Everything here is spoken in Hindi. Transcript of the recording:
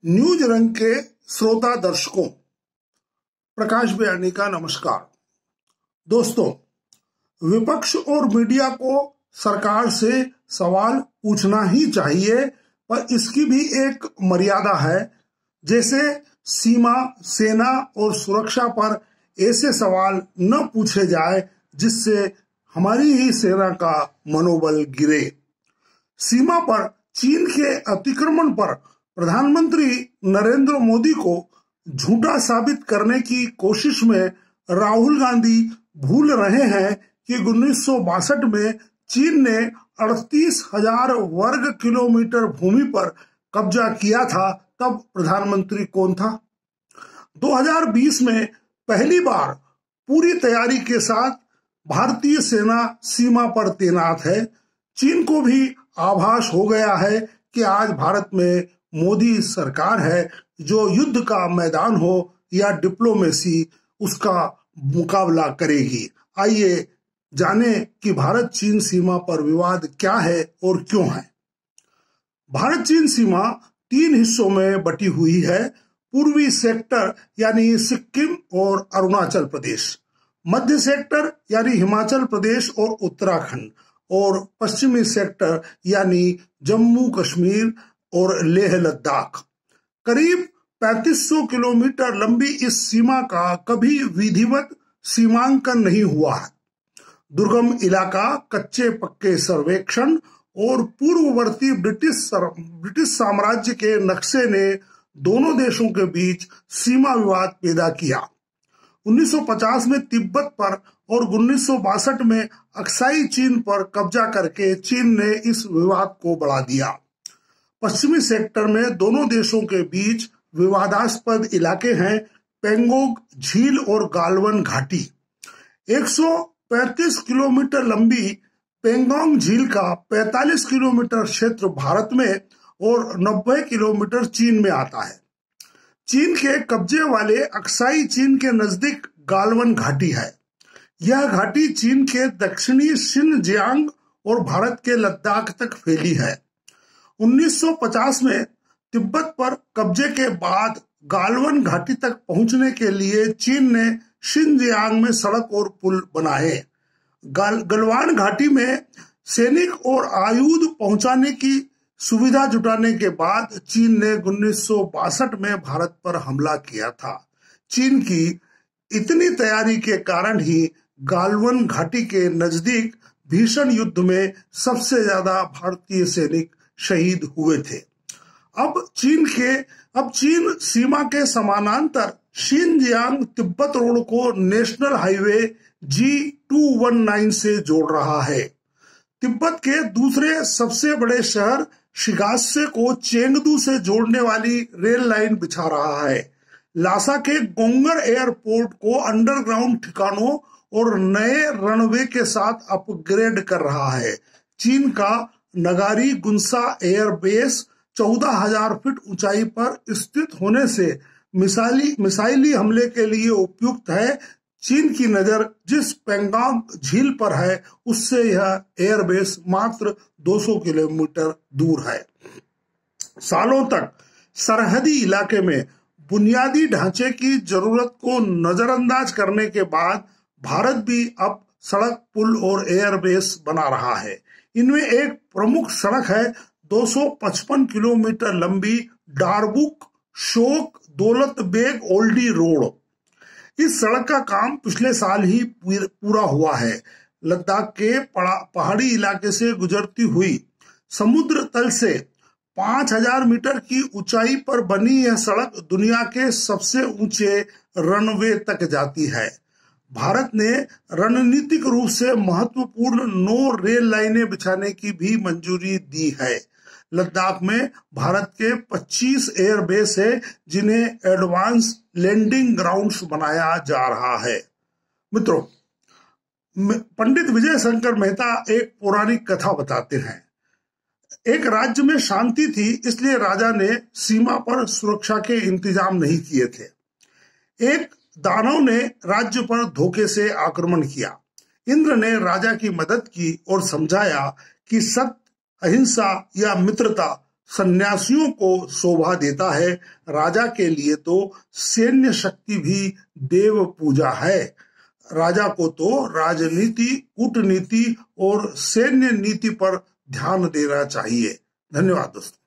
न्यूज रंग के श्रोता दर्शकों, प्रकाश बयानी का नमस्कार। दोस्तों, विपक्ष और मीडिया को सरकार से सवाल पूछना ही चाहिए, पर इसकी भी एक मर्यादा है। जैसे सीमा, सेना और सुरक्षा पर ऐसे सवाल न पूछे जाए जिससे हमारी ही सेना का मनोबल गिरे। सीमा पर चीन के अतिक्रमण पर प्रधानमंत्री नरेंद्र मोदी को झूठा साबित करने की कोशिश में राहुल गांधी भूल रहे हैं कि 1962 में चीन ने 38,000 वर्ग किलोमीटर भूमि पर कब्जा किया था। तब प्रधानमंत्री कौन था? 2020 में पहली बार पूरी तैयारी के साथ भारतीय सेना सीमा पर तैनात है। चीन को भी आभास हो गया है कि आज भारत में मोदी सरकार है जो युद्ध का मैदान हो या डिप्लोमेसी, उसका मुकाबला करेगी। आइए जाने कि भारत चीन सीमा पर विवाद क्या है और क्यों है। भारत चीन सीमा 3 हिस्सों में बटी हुई है। पूर्वी सेक्टर यानी सिक्किम और अरुणाचल प्रदेश, मध्य सेक्टर यानी हिमाचल प्रदेश और उत्तराखंड, और पश्चिमी सेक्टर यानी जम्मू कश्मीर और लेह लद्दाख। करीब 3500 किलोमीटर लंबी इस सीमा का कभी विधिवत सीमांकन नहीं हुआ है। दुर्गम इलाका, कच्चे पक्के सर्वेक्षण और पूर्ववर्ती ब्रिटिश साम्राज्य के नक्शे ने दोनों देशों के बीच सीमा विवाद पैदा किया। 1950 में तिब्बत पर और 1962 में अक्साई चीन पर कब्जा करके चीन ने इस विवाद को बढ़ा दिया। पश्चिमी सेक्टर में दोनों देशों के बीच विवादास्पद इलाके हैं पेंगोंग झील और गालवन घाटी। 135 किलोमीटर लंबी पेंगोंग झील का 45 किलोमीटर क्षेत्र भारत में और 90 किलोमीटर चीन में आता है। चीन के कब्जे वाले अक्साई चीन के नजदीक गालवन घाटी है। यह घाटी चीन के दक्षिणी शिनजियांग और भारत के लद्दाख तक फैली है। 1950 में तिब्बत पर कब्जे के बाद गालवन घाटी तक पहुंचने के लिए चीन ने शिनजियांग में सड़क और पुल बनाए। गलवान घाटी में सैनिक और आयुध पहुंचाने की सुविधा जुटाने के बाद चीन ने 1962 में भारत पर हमला किया था। चीन की इतनी तैयारी के कारण ही गालवन घाटी के नजदीक भीषण युद्ध में सबसे ज्यादा भारतीय सैनिक शहीद हुए थे। अब चीन सीमा के समानांतर शिनजियांग तिब्बत रोड को नेशनल हाईवे G219 से जोड़ रहा है। तिब्बत के दूसरे सबसे बड़े शहर शिगात्से को चेंगदू से जोड़ने वाली रेल लाइन बिछा रहा है। लासा के गोंगर एयरपोर्ट को अंडरग्राउंड ठिकानों और नए रनवे के साथ अपग्रेड कर रहा है। चीन का नगारी गुंसा एयरबेस 14,000 फीट ऊंचाई पर स्थित होने से मिसाइली हमले के लिए उपयुक्त है। चीन की नजर जिस पेंगोंग झील पर है उससे यह एयरबेस मात्र 200 किलोमीटर दूर है। सालों तक सरहदी इलाके में बुनियादी ढांचे की जरूरत को नजरअंदाज करने के बाद भारत भी अब सड़क, पुल और एयरबेस बना रहा है। इनमें एक प्रमुख सड़क है 255 किलोमीटर लंबी डारबुक शोक दौलत बेग ओल्डी रोड। इस सड़क का काम पिछले साल ही पूरा हुआ है। लद्दाख के पहाड़ी इलाके से गुजरती हुई समुद्र तल से 5,000 मीटर की ऊंचाई पर बनी यह सड़क दुनिया के सबसे ऊंचे रनवे तक जाती है। भारत ने रणनीतिक रूप से महत्वपूर्ण 9 रेल लाइनें बिछाने की भी मंजूरी दी है। लद्दाख में भारत के 25 एयरबेस है जिन्हें एडवांस लैंडिंग ग्राउंड्स बनाया जा रहा है। मित्रों, पंडित विजय शंकर मेहता एक पौराणिक कथा बताते हैं। एक राज्य में शांति थी, इसलिए राजा ने सीमा पर सुरक्षा के इंतजाम नहीं किए थे। एक दानव ने राज्य पर धोखे से आक्रमण किया। इंद्र ने राजा की मदद की और समझाया कि सत्य, अहिंसा या मित्रता सन्यासियों को शोभा देता है, राजा के लिए तो सैन्य शक्ति भी देव पूजा है। राजा को तो राजनीति, कूटनीति और सैन्य नीति पर ध्यान देना चाहिए। धन्यवाद दोस्तों।